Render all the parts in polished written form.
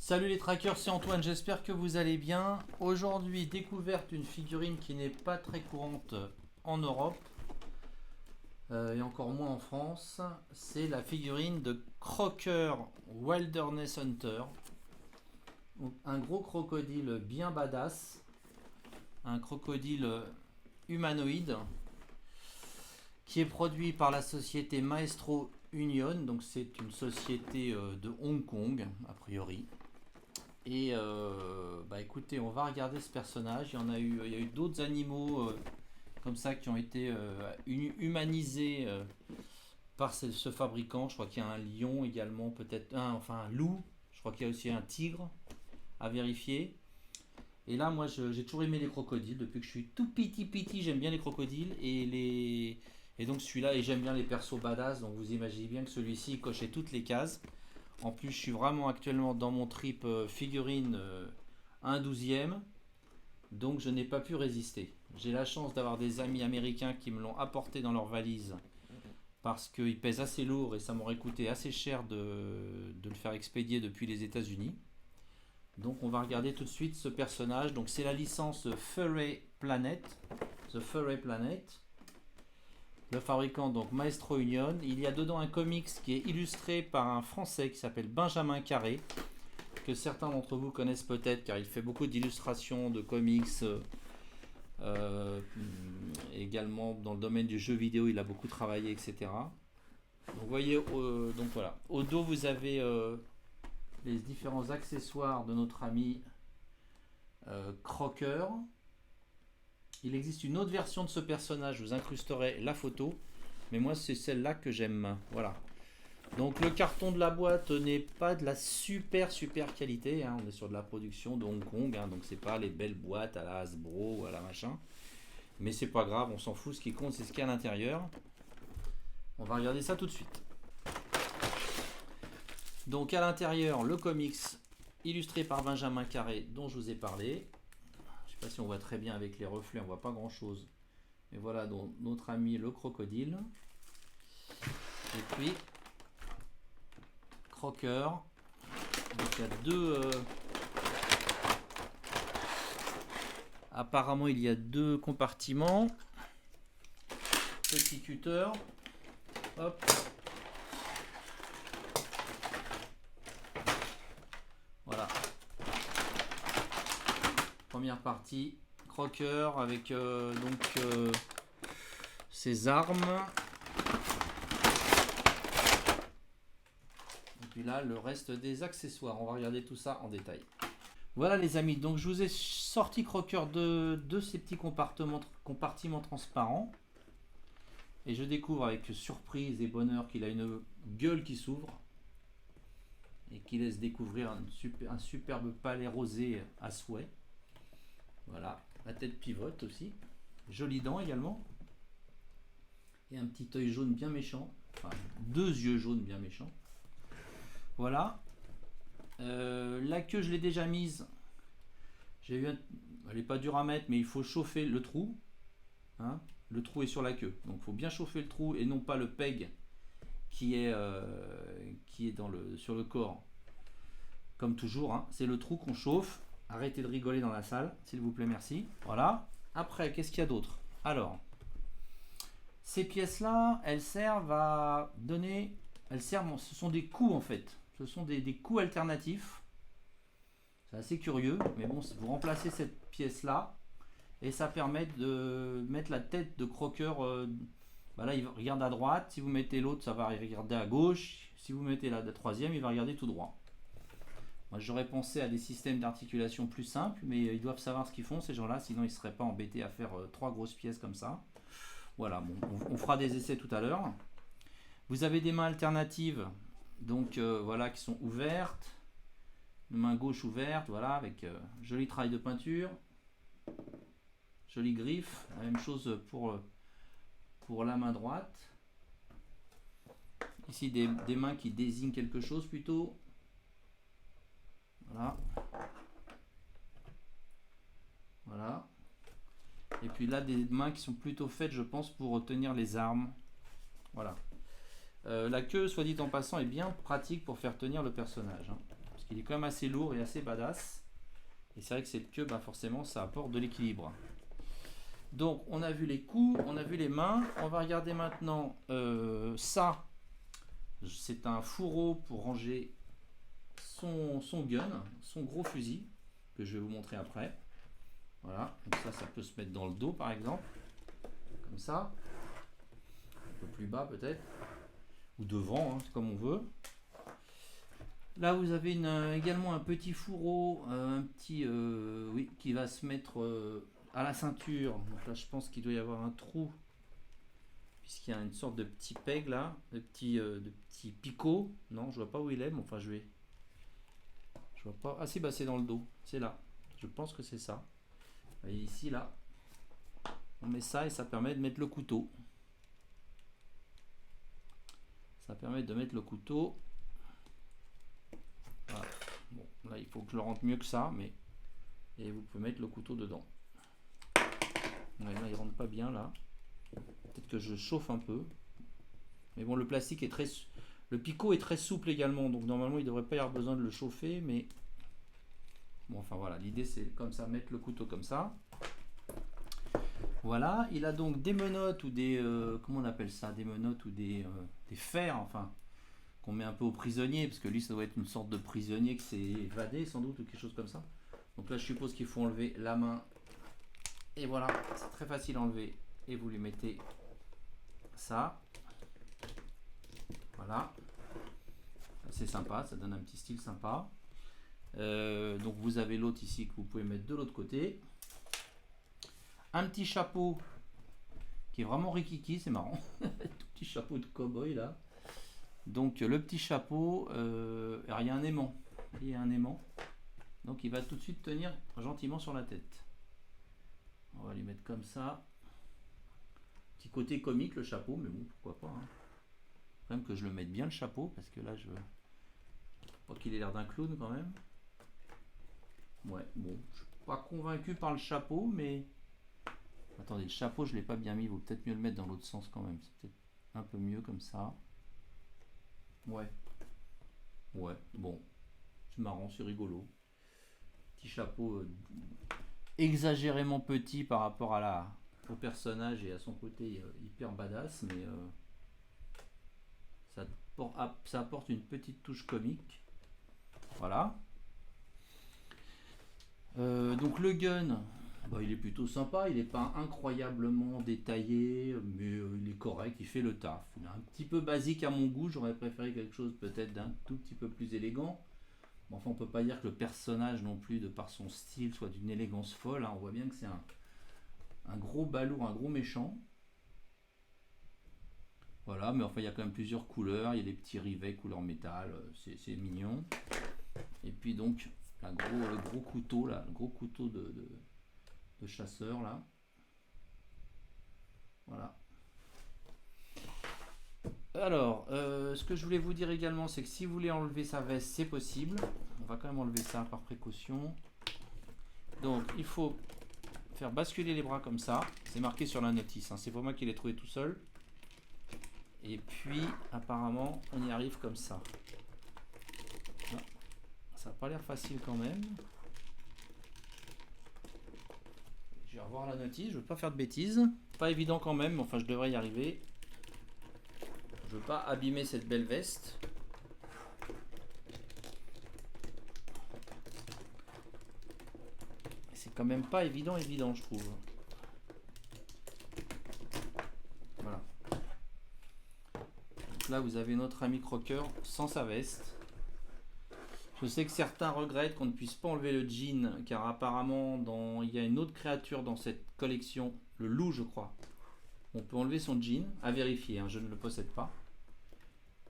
Salut les trackers, c'est Antoine, j'espère que vous allez bien. Aujourd'hui, découverte d'une figurine qui n'est pas très courante en Europe et encore moins en France. C'est la figurine de Crocker Wilderness Hunter. Un gros crocodile bien badass, un crocodile humanoïde qui est produit par la société Maestro Union. Donc c'est une société de Hong Kong a priori. Et écoutez, on va regarder ce personnage. Il y a eu d'autres animaux comme ça qui ont été humanisés par ce fabricant. Je crois qu'il y a un lion également, peut-être un loup. Je crois qu'il y a aussi un tigre à vérifier. Et là, moi, j'ai toujours aimé les crocodiles depuis que je suis tout petit. J'aime bien les crocodiles et donc celui-là, et j'aime bien les persos badass. Donc vous imaginez bien que celui-ci cochait toutes les cases. En plus, je suis vraiment actuellement dans mon trip figurine 1/12e, donc je n'ai pas pu résister. J'ai la chance d'avoir des amis américains qui me l'ont apporté dans leur valise parce qu'il pèse assez lourd et ça m'aurait coûté assez cher de le faire expédier depuis les États-Unis. Donc on va regarder tout de suite ce personnage. Donc c'est la licence Furry Planet, The Furry Planet. Le fabricant donc Maestro Union. Il y a dedans un comics qui est illustré par un Français qui s'appelle Benjamin Carré, que certains d'entre vous connaissent peut-être car il fait beaucoup d'illustrations de comics. Également dans le domaine du jeu vidéo, il a beaucoup travaillé, etc. Donc vous voyez, donc voilà. Au dos, vous avez les différents accessoires de notre ami Crocker. Il existe une autre version de ce personnage, je vous incrusterai la photo, mais moi c'est celle-là que j'aime. Voilà. Donc le carton de la boîte n'est pas de la super qualité, hein. On est sur de la production de Hong Kong, hein. Donc c'est pas les belles boîtes à la Hasbro ou à la machin. Mais c'est pas grave, on s'en fout, ce qui compte c'est ce qu'il y a à l'intérieur. On va regarder ça tout de suite. Donc à l'intérieur, le comics illustré par Benjamin Carré dont je vous ai parlé. Je sais pas si on voit très bien avec les reflets, on voit pas grand chose. Mais voilà donc notre ami le crocodile. Et puis Crocker. Donc il y a deux. Apparemment il y a deux compartiments. Petit cutter. Hop. Voilà. Première partie, Crocker avec ses armes. Et puis là, le reste des accessoires. On va regarder tout ça en détail. Voilà les amis, donc je vous ai sorti Crocker de ces petits compartiments transparents. Et je découvre avec surprise et bonheur qu'il a une gueule qui s'ouvre. Et qui laisse découvrir un superbe palais rosé à souhait. Voilà, la tête pivote aussi. Jolie dent également. Et un petit œil jaune bien méchant. Enfin, deux yeux jaunes bien méchants. Voilà. La queue, je l'ai déjà mise. Elle n'est pas dure à mettre, mais il faut chauffer le trou. Hein, le trou est sur la queue. Donc il faut bien chauffer le trou et non pas le peg qui est sur le corps. Comme toujours, hein, c'est le trou qu'on chauffe. Arrêtez de rigoler dans la salle, s'il vous plaît, merci. Voilà. Après, qu'est-ce qu'il y a d'autre? Alors, ces pièces-là, elles servent à donner... ce sont des coups en fait. Ce sont des coups alternatifs. C'est assez curieux, mais bon, vous remplacez cette pièce-là et ça permet de mettre la tête de Crocker. Là, il regarde à droite. Si vous mettez l'autre, ça va regarder à gauche. Si vous mettez la troisième, il va regarder tout droit. Moi, j'aurais pensé à des systèmes d'articulation plus simples, mais ils doivent savoir ce qu'ils font, ces gens-là, sinon ils ne seraient pas embêtés à faire trois grosses pièces comme ça. Voilà, bon, on fera des essais tout à l'heure. Vous avez des mains alternatives, donc voilà, qui sont ouvertes. Une main gauche ouverte, voilà, avec joli travail de peinture. Jolie griffe. La même chose pour la main droite. Ici, des mains qui désignent quelque chose plutôt. Voilà. Voilà. Et puis là, des mains qui sont plutôt faites, je pense, pour tenir les armes. Voilà. La queue, soit dit en passant, est bien pratique pour faire tenir le personnage. Hein, parce qu'il est quand même assez lourd et assez badass. Et c'est vrai que cette queue, bah forcément, ça apporte de l'équilibre. Donc, on a vu les coups, on a vu les mains. On va regarder maintenant ça. C'est un fourreau pour ranger son gun, son gros fusil, que je vais vous montrer après. Voilà, donc ça peut se mettre dans le dos, par exemple. Comme ça. Un peu plus bas, peut-être. Ou devant, hein, comme on veut. Là, vous avez également un petit fourreau, oui, qui va se mettre à la ceinture. Donc là, je pense qu'il doit y avoir un trou, puisqu'il y a une sorte de petit peg là, de petit picot. Non, je vois pas où il est, mais enfin, je vois pas. Ah si, bah c'est dans le dos, c'est là. Je pense que c'est ça. Vous voyez ici, là, on met ça et ça permet de mettre le couteau. Ça permet de mettre le couteau. Voilà. Bon, là il faut que je le rentre mieux que ça, mais et vous pouvez mettre le couteau dedans. Ouais, là il rentre pas bien là. Peut-être que je chauffe un peu. Mais bon, le plastique est le picot est très souple également, donc normalement il devrait pas y avoir besoin de le chauffer, mais bon, enfin voilà, l'idée c'est comme ça, mettre le couteau comme ça. Voilà, il a donc des menottes ou des comment on appelle ça, des menottes ou des fers, enfin, qu'on met un peu au prisonnier, parce que lui ça doit être une sorte de prisonnier qui s'est évadé sans doute ou quelque chose comme ça. Donc là je suppose qu'il faut enlever la main, et voilà, c'est très facile à enlever, et vous lui mettez ça. Voilà, c'est sympa, ça donne un petit style sympa. Donc vous avez l'autre ici que vous pouvez mettre de l'autre côté. Un petit chapeau qui est vraiment rikiki, c'est marrant. Tout petit chapeau de cow-boy là. Donc le petit chapeau, alors, il y a un aimant. Il y a un aimant. Donc il va tout de suite tenir gentiment sur la tête. On va lui mettre comme ça. Petit côté comique le chapeau, mais bon, pourquoi pas. Hein. Quand même que je le mette bien le chapeau, parce que là je pas qu'il ait l'air d'un clown quand même. Ouais, bon, je suis pas convaincu par le chapeau, mais attendez, le chapeau je l'ai pas bien mis, il vaut peut-être mieux le mettre dans l'autre sens quand même, c'est peut-être un peu mieux comme ça. Ouais, ouais, bon, c'est marrant, c'est rigolo. Petit chapeau exagérément petit par rapport au personnage et à son côté hyper badass, mais ça apporte une petite touche comique. Voilà. Donc le gun, bah, il est plutôt sympa, il n'est pas incroyablement détaillé, mais il est correct, il fait le taf. Il est un petit peu basique à mon goût, j'aurais préféré quelque chose peut-être d'un tout petit peu plus élégant. Bon, enfin, on peut pas dire que le personnage non plus, de par son style, soit d'une élégance folle. Hein. On voit bien que c'est un gros balourd, un gros méchant. Voilà, mais enfin il y a quand même plusieurs couleurs, il y a des petits rivets couleur métal, c'est mignon. Et puis donc le gros couteau là, le gros couteau de chasseur là. Voilà. Alors, ce que je voulais vous dire également, c'est que si vous voulez enlever sa veste, c'est possible. On va quand même enlever ça par précaution. Donc, il faut faire basculer les bras comme ça. C'est marqué sur la notice, hein. C'est pas moi qui l'ai trouvé tout seul. Et puis, apparemment, on y arrive comme ça. Là, ça n'a pas l'air facile quand même. Je vais revoir la notice, je ne veux pas faire de bêtises. Pas évident quand même, mais enfin je devrais y arriver. Je ne veux pas abîmer cette belle veste. C'est quand même pas évident, je trouve. Voilà. Donc là, vous avez notre ami Crocker sans sa veste. Je sais que certains regrettent qu'on ne puisse pas enlever le jean, car apparemment, il y a une autre créature dans cette collection, le loup, je crois. On peut enlever son jean, à vérifier, hein, je ne le possède pas.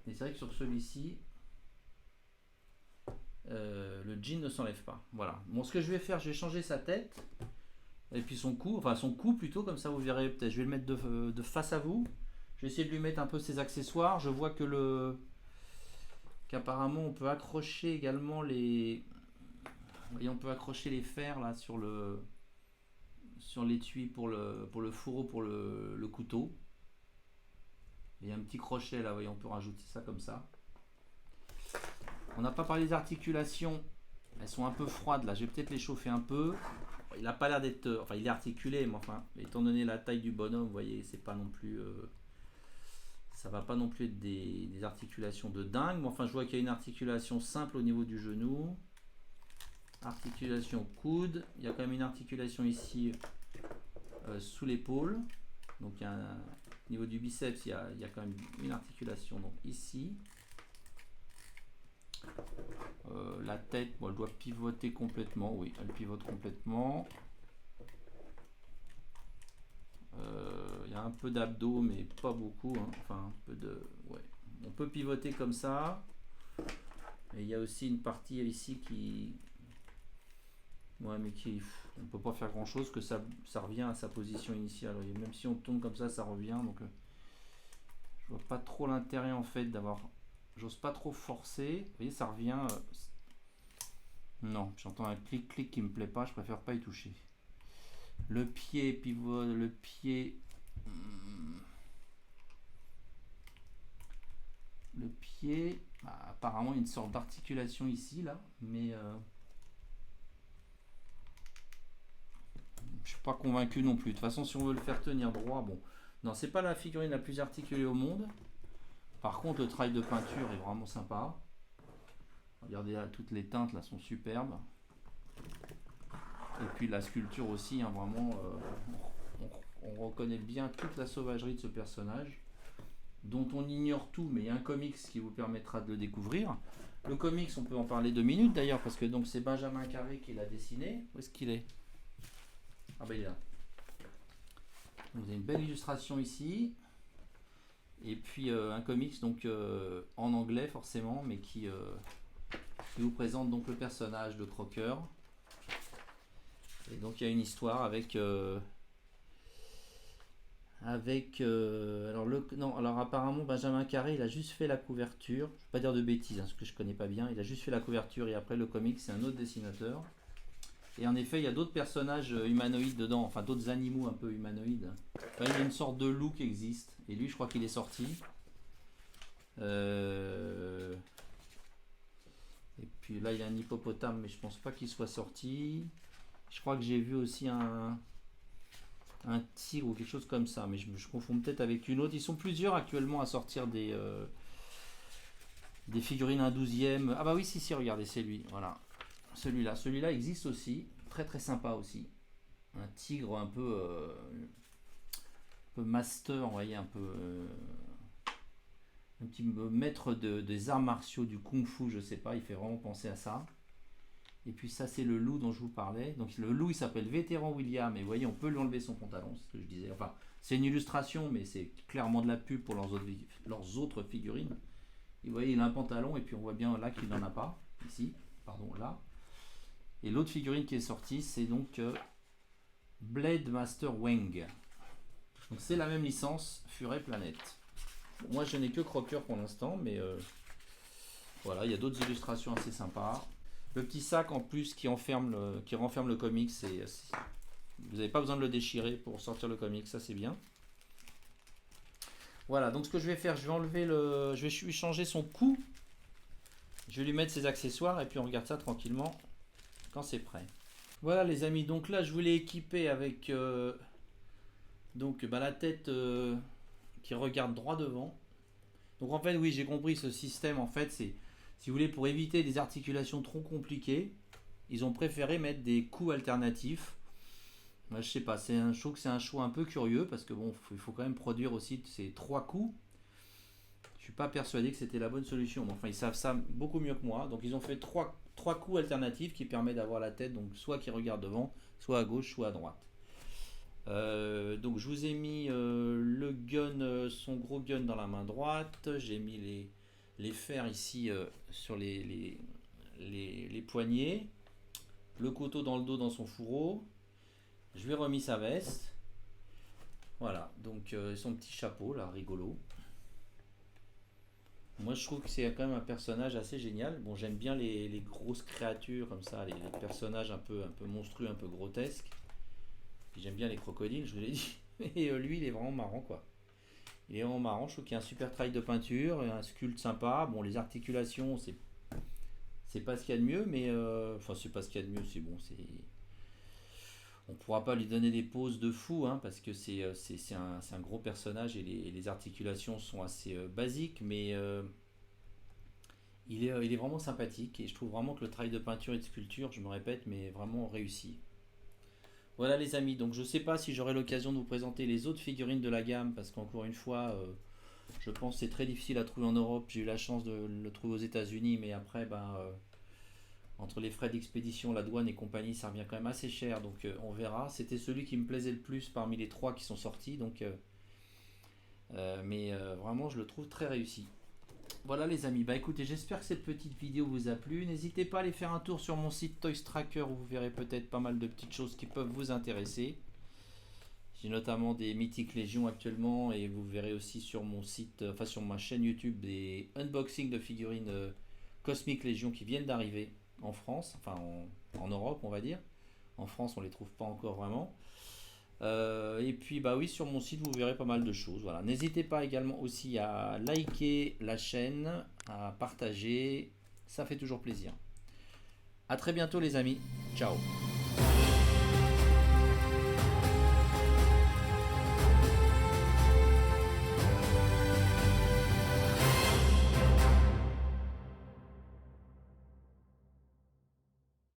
Mais c'est vrai que sur celui-ci, le jean ne s'enlève pas. Voilà. Bon, ce que je vais faire, je vais changer sa tête et puis son cou, enfin son cou plutôt, comme ça vous verrez peut-être. Je vais le mettre de face à vous. Je vais essayer de lui mettre un peu ses accessoires. Je vois qu'apparemment on peut accrocher également on peut accrocher les fers là sur l'étui pour le fourreau pour le couteau. Il y a un petit crochet là, voyez, on peut rajouter ça comme ça. On n'a pas parlé des articulations. Elles sont un peu froides là. Je vais peut-être les chauffer un peu. Il n'a pas l'air d'être... Enfin, il est articulé, mais enfin, étant donné la taille du bonhomme, vous voyez, c'est pas non plus... ça va pas non plus être des articulations de dingue. Mais enfin, je vois qu'il y a une articulation simple au niveau du genou. Articulation coude. Il y a quand même une articulation ici sous l'épaule. Donc, au niveau du biceps, il y a quand même une articulation donc, ici. La tête, bon, elle doit pivoter complètement. Oui, elle pivote complètement. Il y a un peu d'abdos, mais pas beaucoup. Hein. Enfin, un peu de. Ouais. On peut pivoter comme ça. Et il y a aussi une partie ici qui. Ouais, mais qui. On peut pas faire grand chose, que ça revient à sa position initiale. Et même si on tourne comme ça revient. Donc, je vois pas trop l'intérêt en fait d'avoir. J'ose pas trop forcer. Vous voyez, ça revient. Non, j'entends un clic qui me plaît pas. Je préfère pas y toucher. Le pied pivot, le pied. Le pied, bah, apparemment une sorte d'articulation ici là, mais je suis pas convaincu non plus. De toute façon, si on veut le faire tenir droit, bon, non, c'est pas la figurine la plus articulée au monde. Par contre, le travail de peinture est vraiment sympa. Regardez là, toutes les teintes là sont superbes. Et puis la sculpture aussi, hein, vraiment, on reconnaît bien toute la sauvagerie de ce personnage, dont on ignore tout, mais il y a un comics qui vous permettra de le découvrir. Le comics, on peut en parler 2 minutes d'ailleurs, parce que donc c'est Benjamin Carré qui l'a dessiné. Où est-ce qu'il est? Ah ben il est là. Vous avez une belle illustration ici. Et puis un comics donc en anglais forcément, mais qui vous présente donc le personnage de Crocker. Et donc il y a une histoire avec alors apparemment Benjamin Carré il a juste fait la couverture. Je ne vais pas dire de bêtises, hein, parce que je connais pas bien. Il a juste fait la couverture et après le comic c'est un autre dessinateur. Et en effet il y a d'autres personnages humanoïdes dedans, enfin d'autres animaux un peu humanoïdes. Enfin, il y a une sorte de loup qui existe. Et lui je crois qu'il est sorti. Et puis là il y a un hippopotame mais je pense pas qu'il soit sorti. Je crois que j'ai vu aussi un tigre ou quelque chose comme ça, mais je confonds peut-être avec une autre. Ils sont plusieurs actuellement à sortir des figurines un 12e. Ah bah oui, si, regardez, c'est lui. Voilà. Celui-là existe aussi. Très très sympa aussi. Un tigre un peu master, vous voyez, un petit maître des arts martiaux, du kung-fu, je sais pas. Il fait vraiment penser à ça. Et puis ça c'est le loup dont je vous parlais. Donc le loup il s'appelle Vétéran William. Et vous voyez on peut lui enlever son pantalon, c'est ce que je disais. Enfin c'est une illustration mais c'est clairement de la pub pour leurs autres figurines. Et vous voyez il a un pantalon et puis on voit bien là qu'il n'en a pas. Ici, pardon là. Et l'autre figurine qui est sortie c'est donc Blade Master Wang. Donc c'est la même licence Furet Planète. Bon, moi je n'ai que Crocker pour l'instant mais voilà il y a d'autres illustrations assez sympas. Le petit sac en plus qui renferme le comic, vous n'avez pas besoin de le déchirer pour sortir le comic, ça c'est bien. Voilà, donc ce que je vais faire, je vais lui changer son cou, je vais lui mettre ses accessoires et puis on regarde ça tranquillement quand c'est prêt. Voilà les amis, donc là je voulais équiper avec la tête qui regarde droit devant. Donc en fait oui j'ai compris ce système en fait c'est si vous voulez, pour éviter des articulations trop compliquées, ils ont préféré mettre des coups alternatifs. Moi, je sais pas, je trouve que c'est un choix un peu curieux parce que bon, il faut quand même produire aussi ces 3 coups. Je suis pas persuadé que c'était la bonne solution. Mais enfin, ils savent ça beaucoup mieux que moi. Donc, ils ont fait 3 coups alternatifs qui permettent d'avoir la tête, donc soit qui regarde devant, soit à gauche, soit à droite. Donc, je vous ai mis le gun, son gros gun dans la main droite. J'ai mis les fers ici sur les poignets, le couteau dans le dos dans son fourreau. Je lui ai remis sa veste. Voilà, donc son petit chapeau là, rigolo. Moi je trouve que c'est quand même un personnage assez génial. Bon, j'aime bien les grosses créatures comme ça, les personnages un peu monstrueux, un peu grotesques. J'aime bien les crocodiles, je vous l'ai dit. Et lui il est vraiment marrant quoi. Il est vraiment marrant, je trouve qu'il y a un super travail de peinture, un sculpte sympa. Bon, les articulations, C'est pas ce qu'il y a de mieux, mais enfin c'est pas ce qu'il y a de mieux, c'est bon, on pourra pas lui donner des poses de fou, hein, parce que c'est un gros personnage et les articulations sont assez basiques, mais il est vraiment sympathique et je trouve vraiment que le travail de peinture et de sculpture, je me répète, mais vraiment réussi. Voilà les amis, donc je sais pas si j'aurai l'occasion de vous présenter les autres figurines de la gamme, parce qu'encore une fois, je pense que c'est très difficile à trouver en Europe. J'ai eu la chance de le trouver aux États-Unis, mais après, ben, entre les frais d'expédition, la douane et compagnie, ça revient quand même assez cher, donc on verra. C'était celui qui me plaisait le plus parmi les trois qui sont sortis, donc, mais vraiment, je le trouve très réussi. Voilà les amis, bah écoutez, j'espère que cette petite vidéo vous a plu. N'hésitez pas à aller faire un tour sur mon site Toys Tracker où vous verrez peut-être pas mal de petites choses qui peuvent vous intéresser. J'ai notamment des Mythiques Légion actuellement et vous verrez aussi sur mon site, enfin sur ma chaîne YouTube, des unboxings de figurines Cosmic Légion qui viennent d'arriver en France, enfin en Europe on va dire. En France on les trouve pas encore vraiment. Et puis bah oui, sur mon site vous verrez pas mal de choses. Voilà. N'hésitez pas également aussi à liker la chaîne, à partager, ça fait toujours plaisir. A très bientôt les amis, ciao.